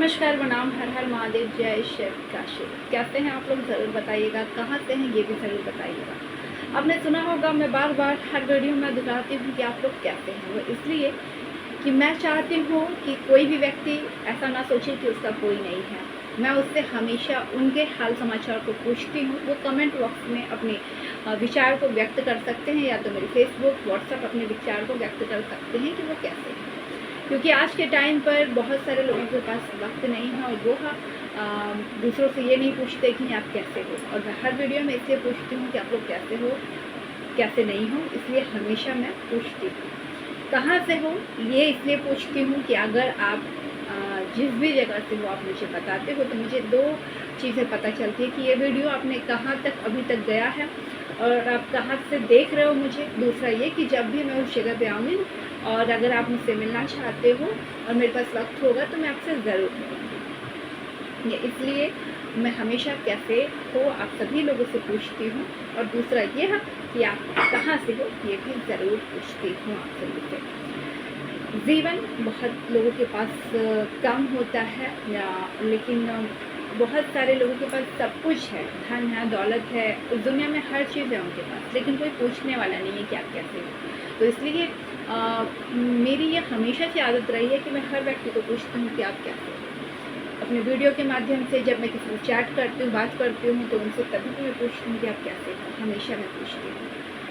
नमस्कार, प्रणाम, हर हर महादेव, जय शिव काशी। कैसे हैं आप लोग ज़रूर बताइएगा, कहाँ से हैं ये भी ज़रूर बताइएगा। आपने सुना होगा, मैं बार बार हर वीडियो में दिखाती हूँ कि आप लोग कैसे हैं। वो इसलिए कि मैं चाहती हूँ कि कोई भी व्यक्ति ऐसा ना सोचे कि उसका कोई नहीं है। मैं उससे हमेशा उनके हाल समाचार को पूछती हूँ। वो कमेंट बॉक्स में अपने विचार को व्यक्त कर सकते हैं, या तो मेरे फेसबुक व्हाट्सएप अपने विचार को व्यक्त कर सकते हैं कि वो कैसे हैं। क्योंकि आज के टाइम पर बहुत सारे लोगों के पास वक्त नहीं है, और वो दूसरों से ये नहीं पूछते कि आप कैसे हो। और मैं हर वीडियो में इसलिए पूछती हूँ कि आप लोग कैसे हो, कैसे नहीं हो। इसलिए हमेशा मैं पूछती हूँ कहाँ से हो, ये इसलिए पूछती हूँ कि अगर आप जिस भी जगह से हो आप मुझे बताते हो तो मुझे दो चीज़ें पता चलती है कि ये वीडियो आपने कहाँ तक अभी तक गया है और आप कहाँ से देख रहे हो मुझे। दूसरा ये कि जब भी मैं उस जगह पे आऊँगी और अगर आप मुझसे मिलना चाहते हो और मेरे पास वक्त होगा तो मैं आपसे ज़रूर मिलूँगी। ये इसलिए मैं हमेशा कैसे हो आप सभी लोगों से पूछती हूँ। और दूसरा ये है कि आप कहाँ से हो ये भी ज़रूर पूछती हूँ आप सभी से। जीवन बहुत लोगों के पास कम होता है, या लेकिन बहुत सारे लोगों के पास सब कुछ है, धन है, दौलत है, उस दुनिया में हर चीज़ है उनके पास, लेकिन कोई पूछने वाला नहीं है कि आप कैसे हो। तो इसलिए मेरी ये हमेशा से आदत रही है कि मैं हर व्यक्ति को पूछती हूँ कि आप कैसे हो। अपने वीडियो के माध्यम से जब मैं किसी से चैट करती हूँ, बात करती हूँ, तो उनसे तभी तो मैं पूछती हूँ कि आप कैसे हो। हमेशा मैं पूछती हूँ।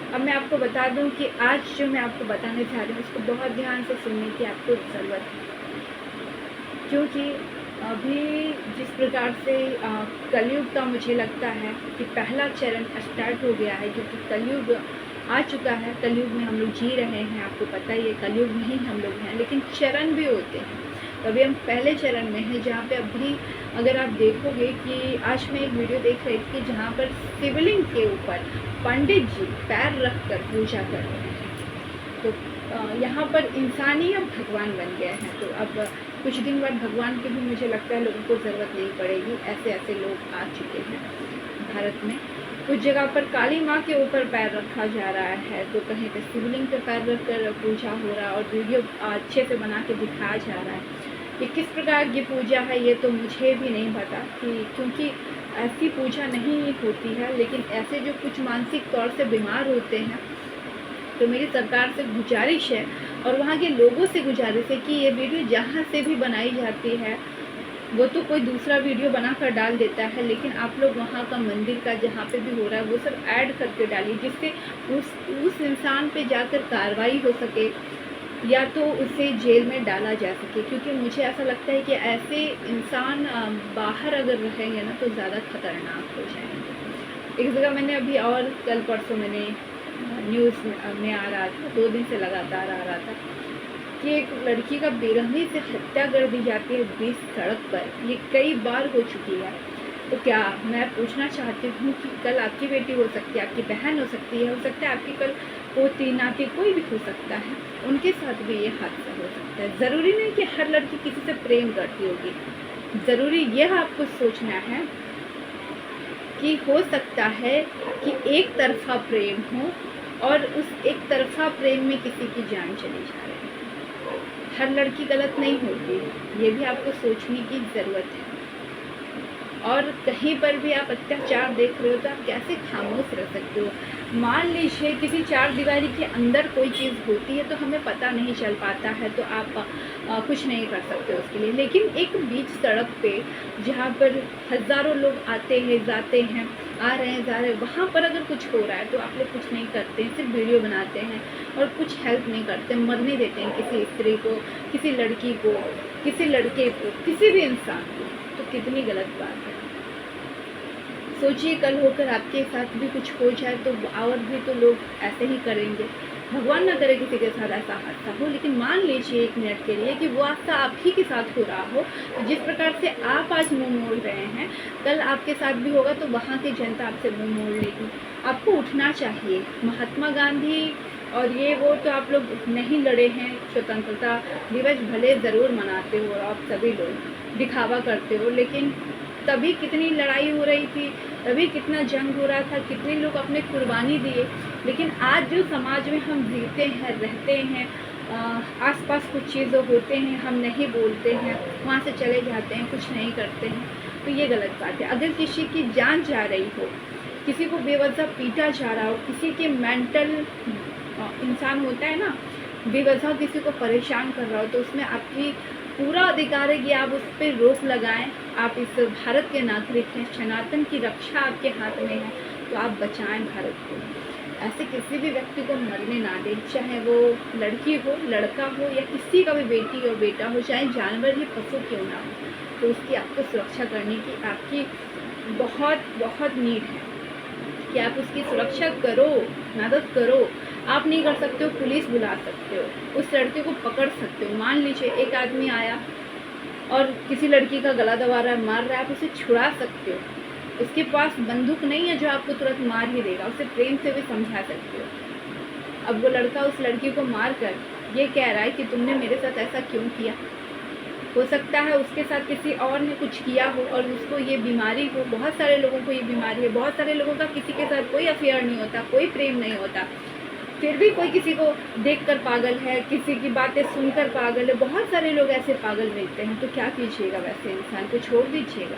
अब मैं आपको बता दूं कि आज जो मैं आपको बताने जा रही हूँ उसको बहुत ध्यान से सुनने की आपको ज़रूरत है। क्योंकि अभी जिस प्रकार से कलयुग का मुझे लगता है कि पहला चरण स्टार्ट हो गया है, क्योंकि कलयुग आ चुका है। कलयुग में हम लोग जी रहे हैं, आपको पता ही है कलयुग में ही हम लोग हैं, लेकिन चरण भी होते हैं। तो अभी हम पहले चरण में हैं, जहाँ पे अभी अगर आप देखोगे कि आज मैं एक वीडियो देख रही थी जहाँ पर शिवलिंग के ऊपर पंडित जी पैर रख कर पूजा कर रहे हैं। तो यहाँ पर इंसान ही अब भगवान बन गए हैं। तो अब कुछ दिन बाद भगवान की भी मुझे लगता है लोगों को ज़रूरत नहीं पड़ेगी। ऐसे ऐसे लोग आ चुके हैं भारत में। कुछ जगह पर काली माँ के ऊपर पैर रखा जा रहा है, तो कहीं पे शिवलिंग पे पैर रख कर पूजा हो रहा है, और वीडियो अच्छे से बना के दिखाया जा रहा है। ये किस प्रकार की पूजा है ये तो मुझे भी नहीं पता, कि क्योंकि ऐसी पूजा नहीं होती है। लेकिन ऐसे जो कुछ मानसिक तौर से बीमार होते हैं, तो मेरी सरकार से गुजारिश है और वहाँ के लोगों से गुजारिश है कि ये वीडियो जहाँ से भी बनाई जाती है, वो तो कोई दूसरा वीडियो बनाकर डाल देता है, लेकिन आप लोग वहाँ का मंदिर का जहाँ पे भी हो रहा है वो सब ऐड करके डालिए, जिससे उस इंसान पे जाकर कार्रवाई हो सके, या तो उसे जेल में डाला जा सके। क्योंकि मुझे ऐसा लगता है कि ऐसे इंसान बाहर अगर रहेंगे ना तो ज़्यादा खतरनाक हो जाएंगे। एक जगह मैंने अभी और कल परसों मैंने न्यूज़ में आ रहा था, 2 दिन से लगातार आ रहा था कि एक लड़की का बेरहमी से हत्या कर दी जाती है बीच सड़क पर। ये कई बार हो चुकी है। तो क्या मैं पूछना चाहती हूँ कि कल आपकी बेटी हो सकती है, आपकी बहन हो सकती है, हो सकता है आपकी कल पोती नाती कोई भी हो सकता है, उनके साथ भी ये हादसा हो सकता है। ज़रूरी नहीं कि हर लड़की किसी से प्रेम करती होगी। ज़रूरी यह आपको सोचना है कि हो सकता है कि एक तरफा प्रेम हो और उस एक तरफा प्रेम में किसी की जान चली जा रही है। हर लड़की गलत नहीं होती, ये भी आपको सोचने की ज़रूरत है। और कहीं पर भी आप अत्याचार देख रहे हो तो आप कैसे खामोश रह सकते हो। मान लीजिए किसी चार दीवारी के अंदर कोई चीज़ होती है तो हमें पता नहीं चल पाता है, तो आप कुछ नहीं कर सकते उसके लिए। लेकिन एक बीच सड़क पे जहाँ पर हज़ारों लोग आते हैं जाते हैं, आ रहे हैं जा रहे हैं, वहाँ पर अगर कुछ हो रहा है तो आप लोग कुछ नहीं करते हैं, सिर्फ वीडियो बनाते हैं और कुछ हेल्प नहीं करते, मरने देते हैं किसी स्त्री को, किसी लड़की को, किसी लड़के को, किसी भी इंसान को। तो कितनी गलत बात है। सोचिए कल होकर आपके साथ भी कुछ हो जाए तो और भी तो लोग ऐसे ही करेंगे। भगवान ना करे किसी के साथ ऐसा हादसा हो, लेकिन मान लीजिए एक मिनट के लिए कि वो हादसा आप ही के साथ हो रहा हो, तो जिस प्रकार से आप आज मुंह मोड़ रहे हैं, कल आपके साथ भी होगा तो वहाँ की जनता आपसे मुंह मोड़ लेगी। आपको उठना चाहिए। महात्मा गांधी और ये वो तो आप लोग नहीं लड़े हैं, स्वतंत्रता दिवस भले ज़रूर मनाते हो और आप सभी लोग दिखावा करते हो, लेकिन तभी कितनी लड़ाई हो रही थी, तभी कितना जंग हो रहा था, कितने लोग अपने कुर्बानी दिए। लेकिन आज जो समाज में हम जीते हैं, रहते हैं, आसपास कुछ चीज़ें होते हैं, हम नहीं बोलते हैं, वहाँ से चले जाते हैं, कुछ नहीं करते हैं, तो ये गलत बात है। अगर किसी की जान जा रही हो, किसी को बेवजह पीटा जा रहा हो, किसी के मेंटल इंसान होता है ना, बेवजह किसी को परेशान कर रहा हो, तो उसमें आपकी पूरा अधिकार है कि आप उस पर रोक लगाएं। आप इस भारत के नागरिक हैं, सनातन की रक्षा आपके हाथ में है, तो आप बचाएं भारत को। ऐसे किसी भी व्यक्ति को मरने ना दें, चाहे वो लड़की हो, लड़का हो, या किसी का भी बेटी और बेटा हो, चाहे जानवर ही पशु क्यों ना हो, तो उसकी आपको सुरक्षा करने की आपकी बहुत बहुत नीड है कि आप उसकी सुरक्षा करो, मदद करो। आप नहीं कर सकते हो, पुलिस बुला सकते हो, उस लड़के को पकड़ सकते हो। मान लीजिए एक आदमी आया और किसी लड़की का गला दबा रहा है, मार रहा है, आप उसे छुड़ा सकते हो। उसके पास बंदूक नहीं है जो आपको तुरंत मार ही देगा, उसे प्रेम से भी समझा सकते हो। अब वो लड़का उस लड़की को मार कर ये कह रहा है कि तुमने मेरे साथ ऐसा क्यों किया। हो सकता है उसके साथ किसी और ने कुछ किया हो और उसको ये बीमारी हो। बहुत सारे लोगों को ये बीमारी है, बहुत सारे लोगों का किसी के साथ कोई अफेयर नहीं होता, कोई प्रेम नहीं होता, फिर भी कोई किसी को देखकर पागल है, किसी की बातें सुनकर पागल है। बहुत सारे लोग ऐसे पागल रहते हैं, तो क्या कीजिएगा, वैसे इंसान को छोड़ दीजिएगा,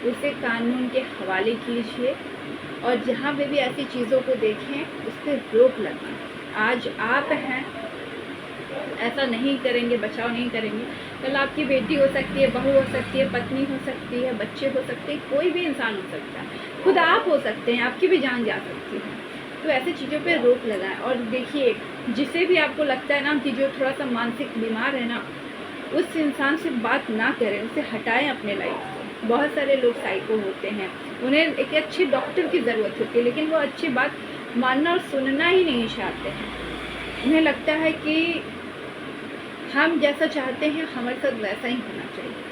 उसे कानून के हवाले कीजिए, और जहाँ पे भी ऐसी चीज़ों को देखें उस पर रोक लगाएं। आज आप हैं, ऐसा नहीं करेंगे, बचाव नहीं करेंगे, कल आपकी बेटी हो सकती है, बहू हो सकती है, पत्नी हो सकती है, बच्चे हो सकते हैं, कोई भी इंसान हो सकता है, खुद आप हो सकते हैं, आपकी भी जान जा सकती है। तो ऐसी चीज़ों पे रोक लगाएं। और देखिए, जिसे भी आपको लगता है ना कि जो थोड़ा सा मानसिक बीमार है ना, उस इंसान से बात ना करें, उसे हटाएं अपने लाइफ से। बहुत सारे लोग साइको होते हैं, उन्हें एक अच्छे डॉक्टर की ज़रूरत होती है, लेकिन वो अच्छी बात मानना और सुनना ही नहीं चाहते हैं। उन्हें लगता है कि हम जैसा चाहते हैं हमारे साथ वैसा ही होना चाहिए।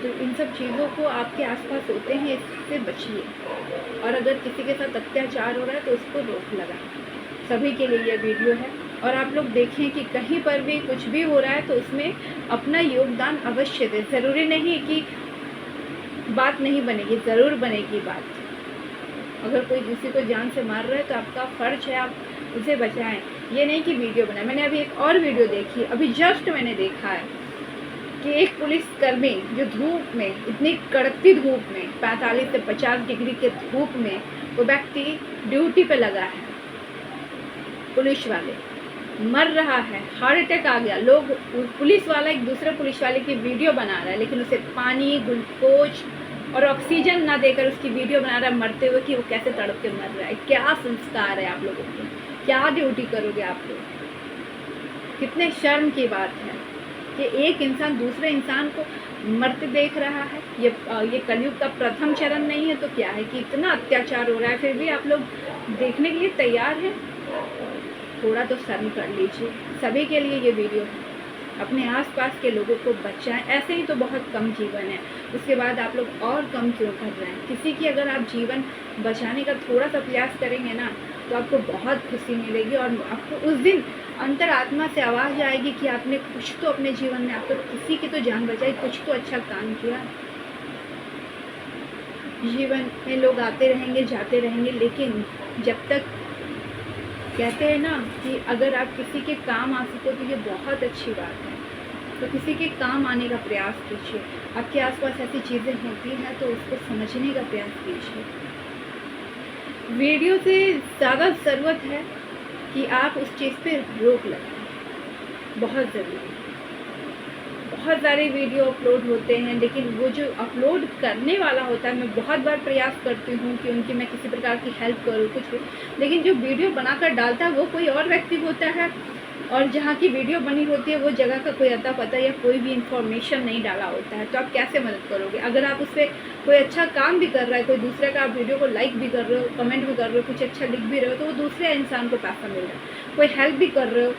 तो इन सब चीज़ों को आपके आसपास होते हैं, इससे बचिए। और अगर किसी के साथ अत्याचार हो रहा है तो उसको रोक लगाएं। सभी के लिए ये वीडियो है। और आप लोग देखें कि कहीं पर भी कुछ भी हो रहा है तो उसमें अपना योगदान अवश्य दें। ज़रूरी नहीं कि बात नहीं बनेगी, ज़रूर बनेगी बात। अगर कोई किसी को जान से मार रहा है तो आपका फ़र्ज है आप उसे बचाएं। ये नहीं कि वीडियो बनाए। मैंने अभी एक और वीडियो देखी, अभी जस्ट मैंने देखा है कि एक पुलिसकर्मी जो धूप में, इतनी कड़कती धूप में, 45 से 50 डिग्री के धूप में वो व्यक्ति ड्यूटी पे लगा है, पुलिस वाले, मर रहा है, हार्ट अटैक आ गया। लोग, पुलिस वाला एक दूसरे पुलिस वाले की वीडियो बना रहा है, लेकिन उसे पानी, ग्लूकोज और ऑक्सीजन ना देकर उसकी वीडियो बना रहा है मरते हुए कि वो कैसे तड़प के मर रहा है। क्या संस्कार है आप लोगों के, क्या ड्यूटी करोगे आप लोग। कितने शर्म की बात है कि एक इंसान दूसरे इंसान को मरते देख रहा है। ये कलयुग का प्रथम चरण नहीं है तो क्या है कि इतना अत्याचार हो रहा है, फिर भी आप लोग देखने के लिए तैयार हैं। थोड़ा तो शर्म कर लीजिए। सभी के लिए ये वीडियो है, अपने आसपास के लोगों को बचाएं। ऐसे ही तो बहुत कम जीवन है, उसके बाद आप लोग और कम क्यों कर रहे हैं। किसी की अगर आप जीवन बचाने का थोड़ा सा प्रयास करेंगे ना तो आपको बहुत खुशी मिलेगी, और आपको उस दिन अंतरात्मा से आवाज़ आएगी कि आपने कुछ तो अपने जीवन में, आप तो किसी की तो जान बचाई, कुछ तो अच्छा काम किया। जीवन में लोग आते रहेंगे, जाते रहेंगे, लेकिन जब तक, कहते हैं ना कि अगर आप किसी के काम आ सको तो ये बहुत अच्छी बात है। तो किसी के काम आने का प्रयास कीजिए। आपके आसपास ऐसी चीज़ें होती हैं तो उसको समझने का प्रयास कीजिए। वीडियो से ज़्यादा ज़रूरत है कि आप उस चीज़ पे रोक लगाएं, बहुत ज़रूरी है। बहुत सारे वीडियो अपलोड होते हैं, लेकिन वो जो अपलोड करने वाला होता है, मैं बहुत बार प्रयास करती हूँ कि उनकी मैं किसी प्रकार की हेल्प करूँ कुछ भी, लेकिन जो वीडियो बनाकर डालता है वो कोई और व्यक्ति होता है, और जहाँ की वीडियो बनी होती है वो जगह का कोई अता पता या कोई भी इन्फॉर्मेशन नहीं डाला होता है। तो आप कैसे मदद करोगे। अगर आप उससे कोई अच्छा काम भी कर रहा है, कोई दूसरे का, आप वीडियो को लाइक भी कर रहे हो, कमेंट भी कर रहे हो, कुछ अच्छा लिख भी रहे हो, तो वो दूसरे इंसान को पैसा मिल रहा है। कोई हेल्प भी कर रहे हो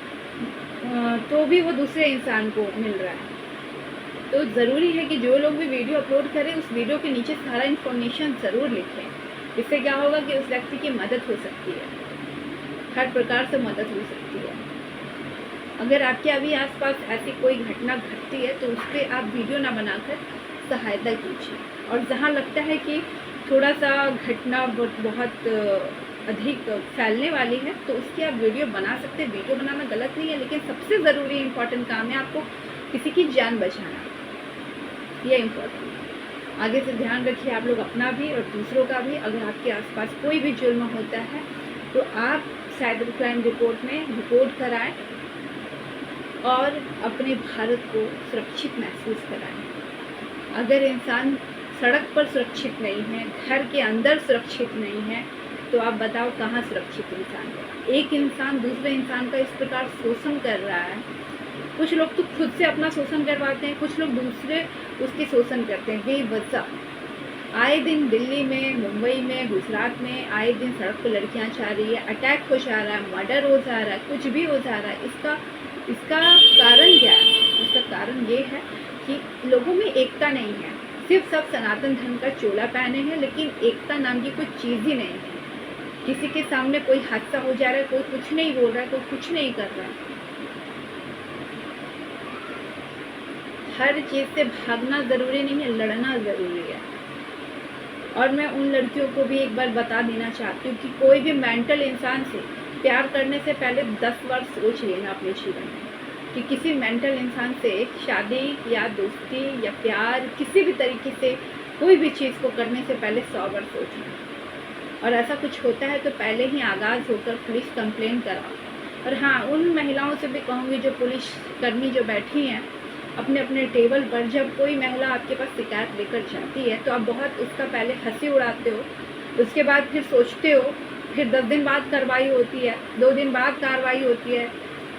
तो भी वो दूसरे इंसान को मिल रहा है। तो ज़रूरी है कि जो लोग भी वीडियो अपलोड करें उस वीडियो के नीचे सारा इन्फॉर्मेशन ज़रूर लिखें। इससे क्या होगा कि उस व्यक्ति की मदद हो सकती है, हर प्रकार से मदद हो सकती है। अगर आपके अभी आसपास ऐसी कोई घटना घटती है तो उस पर आप वीडियो ना बनाकर सहायता कीजिए। और जहाँ लगता है कि थोड़ा सा घटना बहुत अधिक फैलने वाली है, तो उसकी आप वीडियो बना सकते हैं। वीडियो बनाना गलत नहीं है, लेकिन सबसे ज़रूरी इम्पोर्टेंट काम है आपको किसी की जान बचाना, ये इम्पोर्टेंट है। आगे से ध्यान रखिए आप लोग अपना भी और दूसरों का भी। अगर आपके आसपास कोई भी जुल्म होता है तो आप साइबर क्राइम रिपोर्ट में रिपोर्ट कराएं और अपने भारत को सुरक्षित महसूस कराएं। अगर इंसान सड़क पर सुरक्षित नहीं है, घर के अंदर सुरक्षित नहीं है, तो आप बताओ कहाँ सुरक्षित इंसान है। एक इंसान दूसरे इंसान का इस प्रकार शोषण कर रहा है। कुछ लोग तो खुद से अपना शोषण करवाते हैं, कुछ लोग दूसरे उसके शोषण करते हैं बेवजह। आए दिन दिल्ली में, मुंबई में, गुजरात में आए दिन सड़क पर लड़कियां जा रही है, अटैक हो जा रहा है, मर्डर हो जा रहा है, कुछ भी हो जा रहा है। इसका कारण क्या है? इसका कारण ये है कि लोगों में एकता नहीं है। सिर्फ सब सनातन धर्म का चोला पहने हैं, लेकिन एकता नाम की कोई चीज़ ही नहीं है। किसी के सामने कोई हादसा हो जा रहा है, कोई कुछ नहीं बोल रहा है, कोई कुछ नहीं कर रहा है। हर चीज़ से भागना ज़रूरी नहीं है, लड़ना ज़रूरी है। और मैं उन लड़कियों को भी एक बार बता देना चाहती हूँ कि कोई भी मेंटल इंसान से प्यार करने से पहले 10 बार सोच लेना अपने जीवन में कि किसी मेंटल इंसान से शादी या दोस्ती या प्यार किसी भी तरीके से कोई भी चीज़ को करने से पहले 100 बार सोचना। और ऐसा कुछ होता है तो पहले ही आगाज़ होकर पुलिस कंप्लेन कराओ। और हाँ, उन महिलाओं से भी कहूँगी जो पुलिस कर्मी जो बैठी हैं अपने अपने टेबल पर, जब कोई महिला आपके पास शिकायत लेकर जाती है तो आप बहुत उसका पहले हंसी उड़ाते हो, उसके बाद फिर सोचते हो, फिर 10 दिन बाद कार्रवाई होती है, 2 दिन बाद कार्रवाई होती है,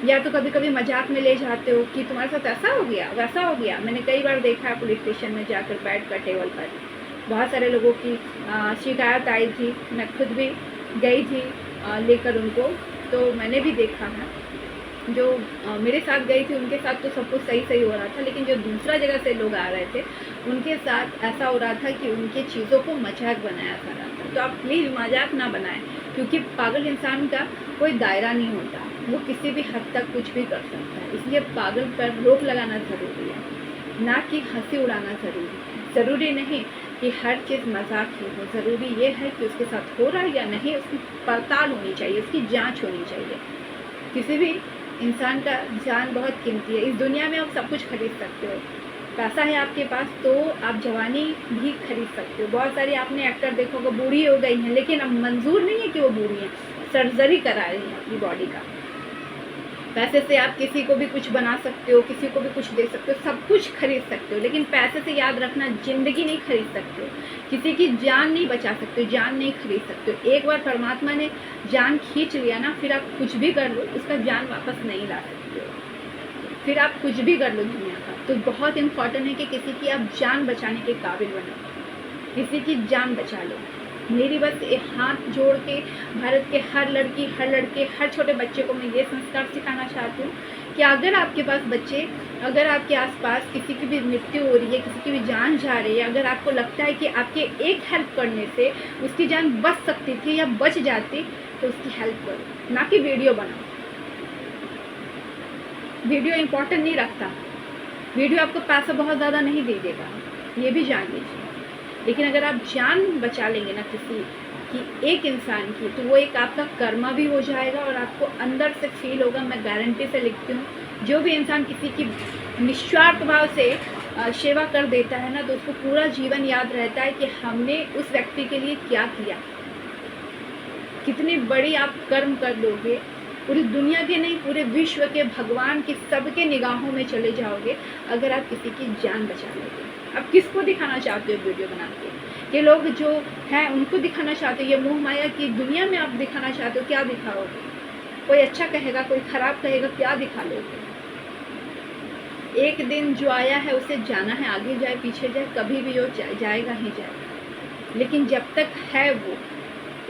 या तो कभी कभी मजाक में ले जाते हो कि तुम्हारे साथ ऐसा हो गया वैसा हो गया। मैंने कई बार देखा है पुलिस स्टेशन में जाकर बैठ कर टेबल पर बहुत सारे लोगों की शिकायत आई थी। मैं खुद भी गई थी लेकर उनको, तो मैंने भी देखा है। जो मेरे साथ गई थी उनके साथ तो सब कुछ सही हो रहा था, लेकिन जो दूसरा जगह से लोग आ रहे थे उनके साथ ऐसा हो रहा था कि उनके चीज़ों को मजाक बनाया जा रहा था। तो आप प्लीज़ मजाक ना बनाएं, क्योंकि पागल इंसान का कोई दायरा नहीं होता, वो किसी भी हद तक कुछ भी कर सकता है। इसलिए पागल पर रोक लगाना ज़रूरी है, ना कि हंसी उड़ाना ज़रूरी है। ज़रूरी नहीं कि हर चीज़ मजाक ही हो, ज़रूरी ये है कि उसके साथ हो रहा है या नहीं, उसकी पड़ताल होनी चाहिए, उसकी जाँच होनी चाहिए। किसी भी इंसान का जान बहुत कीमती है। इस दुनिया में आप सब कुछ खरीद सकते हो। पैसा है आपके पास तो आप जवानी भी खरीद सकते हो। बहुत सारी आपने एक्टर देखो वो बूढ़ी हो गई हैं, लेकिन अब मंजूर नहीं है कि वो बूढ़ी हैं, सर्जरी करा रही हैं अपनी बॉडी का। पैसे से आप किसी को भी कुछ बना सकते हो, किसी को भी कुछ दे सकते हो, सब कुछ खरीद सकते हो, लेकिन पैसे से याद रखना ज़िंदगी नहीं खरीद सकते हो, किसी की जान नहीं बचा सकते हो, जान नहीं खरीद सकते हो। एक बार परमात्मा ने जान खींच लिया ना, फिर आप कुछ भी कर लो उसका जान वापस नहीं ला सकते हो। फिर आप कुछ भी कर लो दुनिया का। तो बहुत इम्पॉर्टेंट है कि किसी की आप जान बचाने के काबिल बनो, किसी की जान बचा लो। मेरी बस हाथ जोड़ के भारत के हर लड़की, हर लड़के, हर छोटे बच्चे को मैं ये संस्कार सिखाना चाहती हूँ कि अगर आपके पास बच्चे, अगर आपके आसपास किसी की भी मृत्यु हो रही है, किसी की भी जान जा रही है, अगर आपको लगता है कि आपके एक हेल्प करने से उसकी जान बच सकती थी या बच जाती, तो उसकी हेल्प करो, ना कि वीडियो बनाओ। वीडियो इम्पोर्टेंट नहीं रखता, वीडियो आपको पैसा बहुत ज़्यादा नहीं दे देगा, ये भी जान लीजिए। लेकिन अगर आप जान बचा लेंगे ना किसी की, एक इंसान की, तो वो एक आपका कर्मा भी हो जाएगा और आपको अंदर से फील होगा। मैं गारंटी से लिखती हूँ, जो भी इंसान किसी की निस्वार्थ भाव से सेवा कर देता है ना, तो उसको पूरा जीवन याद रहता है कि हमने उस व्यक्ति के लिए क्या किया। कितनी बड़ी आप कर्म कर दोगे, पूरी दुनिया के नहीं पूरे विश्व के, भगवान के, सबके निगाहों में चले जाओगे अगर आप किसी की जान बचा लोगे। अब किसको दिखाना चाहते हो वीडियो बना के? कि लोग जो हैं उनको दिखाना चाहते हो, ये मोह माया की दुनिया में आप दिखाना चाहते हो, क्या दिखाओगे? कोई अच्छा कहेगा, कोई ख़राब कहेगा, क्या दिखा लोगे? एक दिन जो आया है उसे जाना है, आगे जाए पीछे जाए, कभी भी वो जाएगा ही जाएगा। लेकिन जब तक है वो,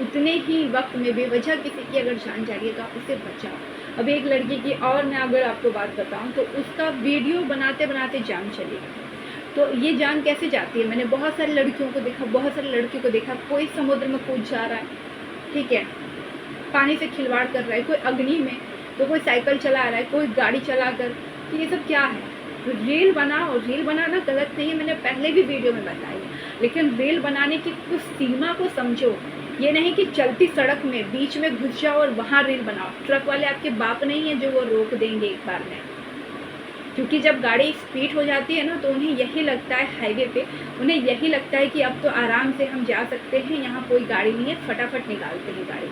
उतने ही वक्त में बेवजह किसी की अगर जान जा रही है तो आप उसे बचाओ। अब एक लड़की की और मैं अगर आपको बात बताऊं तो उसका वीडियो बनाते बनाते जान चली गई। तो ये जान कैसे जाती है? मैंने बहुत सारी लड़कियों को देखा, बहुत सारी लड़कियों को देखा, कोई समुद्र में कूद जा रहा है, ठीक है, पानी से खिलवाड़ कर रहा है, कोई अग्नि में, तो कोई साइकिल चला रहा है, कोई गाड़ी चला कर। तो ये सब क्या है? रील बनाओ, रील बनाना गलत नहीं है, मैंने पहले भी वीडियो में बताया। लेकिन रेल बनाने की कुछ सीमा को समझो। ये नहीं कि चलती सड़क में बीच में घुस जाओ और वहाँ रेल बनाओ। ट्रक वाले आपके बाप नहीं है जो वो रोक देंगे एक बार में, क्योंकि जब गाड़ी स्पीड हो जाती है ना तो उन्हें यही लगता है, हाईवे पे उन्हें यही लगता है कि अब तो आराम से हम जा सकते हैं, यहाँ कोई गाड़ी नहीं है, फटाफट निकालते हैं गाड़ी,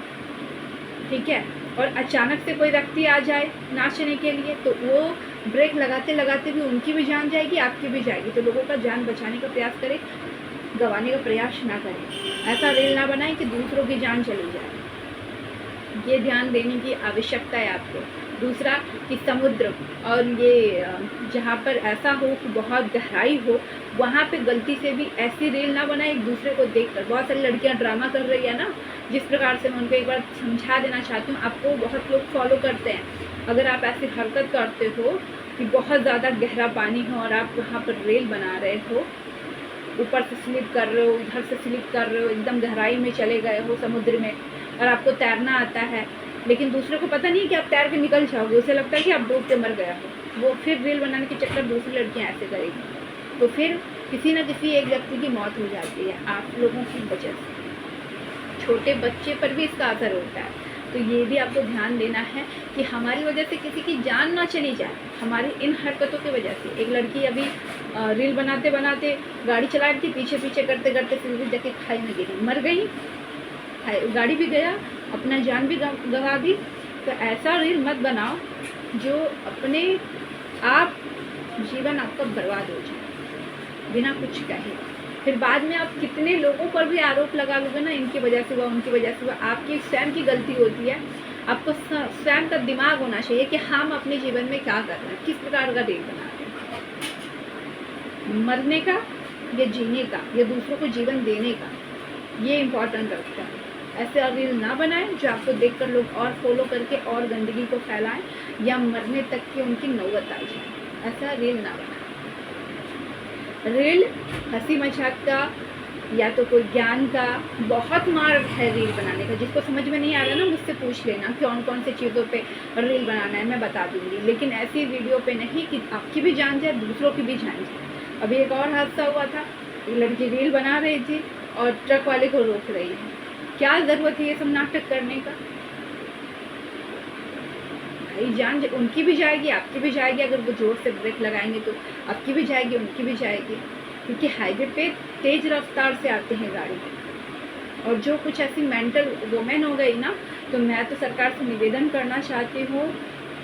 ठीक है। और अचानक से कोई व्यक्ति आ जाए नाचने के लिए तो वो ब्रेक लगाते लगाते भी उनकी भी जान जाएगी, आपकी भी जाएगी। तो लोगों का जान बचाने का प्रयास करें, गंवाने का प्रयास ना करें। ऐसा रेल ना बनाएं कि दूसरों की जान चली जाए। ये ध्यान देने की आवश्यकता है आपको। दूसरा कि समुद्र और ये जहाँ पर ऐसा हो कि बहुत गहराई हो, वहाँ पे गलती से भी ऐसी रेल ना बनाए एक दूसरे को देखकर। बहुत सारी लड़कियाँ ड्रामा कर रही है ना, जिस प्रकार से मैं उनको एक बार समझा देना चाहती हूँ। आपको बहुत लोग फॉलो करते हैं। अगर आप ऐसी हरकत करते हो कि बहुत ज़्यादा गहरा पानी हो और आप वहाँ पर रेल बना रहे हो, ऊपर से स्लिप कर रहे हो, इधर से स्लिप कर रहे हो, एकदम गहराई में चले गए हो समुद्र में, और आपको तैरना आता है, लेकिन दूसरे को पता नहीं कि आप तैर के निकल जाओगे, उसे लगता है कि आप डूब के मर गया हो। वो फिर रेल बनाने के चक्कर दूसरी लड़कियां ऐसे करेगी, तो फिर किसी न किसी एक व्यक्ति की मौत हो जाती है आप लोगों की वजह से। छोटे बच्चे पर भी इसका असर होता है। तो ये भी आपको ध्यान देना है कि हमारी वजह से किसी की जान ना चली जाए, हमारी इन हरकतों की वजह से। एक लड़की अभी रील बनाते बनाते गाड़ी चला रही थी, पीछे पीछे करते करते फिर जाके खाई में गिरी, मर गई, गाड़ी भी गया, अपना जान भी गंवा दी। तो ऐसा रील मत बनाओ जो अपने आप जीवन आपका बर्बाद हो जाए बिना कुछ कहे। फिर बाद में आप कितने लोगों पर भी आरोप लगा लोगे ना, इनकी वजह से हुआ, उनकी वजह से हुआ। आपकी स्वयं की गलती होती है। आपको स्वयं का दिमाग होना चाहिए कि हम अपने जीवन में क्या कर रहे हैं, किस प्रकार का रील बना रहे हैं, मरने का या जीने का या दूसरों को जीवन देने का, ये इम्पोर्टेंट रखता है। ऐसे रील ना बनाएं जो आपको देखकर लोग और फॉलो करके और गंदगी को फैलाएं या मरने तक की उनकी नौबत आ जाए। ऐसा रील ना बनाएं। रील हंसी मजाक का या तो कोई ज्ञान का बहुत मार्ग है रील बनाने का। जिसको समझ में नहीं आ रहा ना, मुझसे पूछ लेना कौन कौन से चीज़ों पे रील बनाना है, मैं बता दूंगी। लेकिन ऐसी वीडियो पे नहीं कि आपकी भी जान जाए, दूसरों की भी जान जाए। अभी एक और हादसा हुआ था, एक लड़की रील बना रही थी और ट्रक वाले को रोक रही है। क्या ज़रूरत है ये सब नाटक करने का? भाई जान उनकी भी जाएगी, आपकी भी जाएगी। अगर वो जोर से ब्रेक लगाएंगे तो आपकी भी जाएगी, उनकी भी जाएगी, क्योंकि हाईवे पे तेज रफ्तार से आते हैं गाड़ी। और जो कुछ ऐसी मेंटल वुमेन हो गई ना, तो मैं तो सरकार से निवेदन करना चाहती हूँ,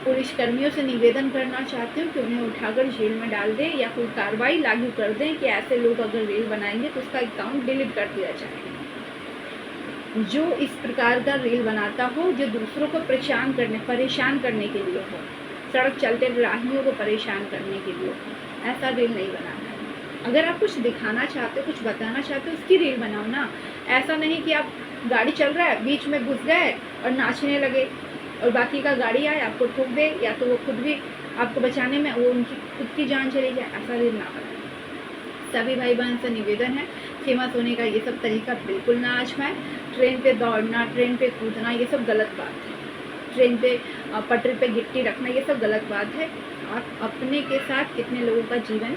पुलिस कर्मियों से निवेदन करना चाहती हूँ कि उन्हें उठाकर जेल में डाल दें या कोई कार्रवाई लागू कर दें कि ऐसे लोग अगर रील बनाएंगे तो उसका अकाउंट डिलीट कर दिया जाए। जो इस प्रकार का रील बनाता हो, जो दूसरों को परेशान करने के लिए हो, सड़क चलते राहियों को परेशान करने के लिए हो, ऐसा रील नहीं बनाना है। अगर आप कुछ दिखाना चाहते हो, कुछ बताना चाहते हो, उसकी रील बनाओ ना। ऐसा नहीं कि आप गाड़ी चल रहा है, बीच में घुस गए और नाचने लगे और बाकी का गाड़ी आए आपको ठोक दे, या तो वो खुद भी आपको बचाने में वो उनकी खुद की जान चली जाए। ऐसा रील ना बनाए। सभी भाई बहन से निवेदन है, फेमस होने का ये सब तरीका बिल्कुल ना आजमाएं। ट्रेन पे दौड़ना, ट्रेन पे कूदना, ये सब गलत बात है। ट्रेन पे पटरी पे गिट्टी रखना, ये सब गलत बात है। आप अपने के साथ कितने लोगों का जीवन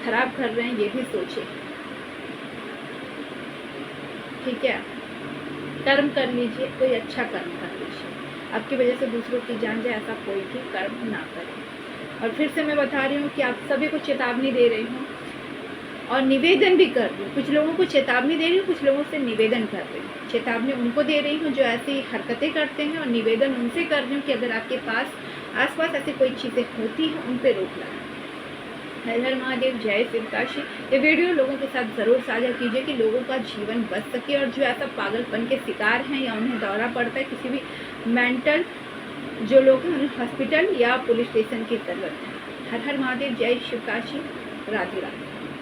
खराब कर रहे हैं ये भी सोचें, ठीक है। कर्म कर लीजिए, कोई अच्छा कर्म कर लीजिए, आपकी वजह से दूसरों की जान जाए, ऐसा कोई भी कर्म ना करें। और फिर से मैं बता रही हूँ कि आप सभी को चेतावनी दे रही हूँ और निवेदन भी कर रही हूँ। कुछ लोगों को चेतावनी दे रही हूँ, कुछ लोगों से निवेदन कर रही हूँ। चेतावनी उनको दे रही हूँ जो ऐसी हरकतें करते हैं, और निवेदन उनसे कर रही हूँ कि अगर आपके पास आसपास ऐसी कोई चीज़ें होती हैं उन पर रोक लगाएं। हर हर महादेव, जय शिव काशी। ये वीडियो लोगों के साथ ज़रूर साझा कीजिए कि लोगों का जीवन बच सके, और जो ऐसा पागलपन के शिकार हैं या उन्हें दौरा पड़ता है, किसी भी मेंटल जो लोग हैं, उन्हें हॉस्पिटल या पुलिस स्टेशन की ज़रूरत है। हर हर महादेव, जय शिव काशी, राधे राधे।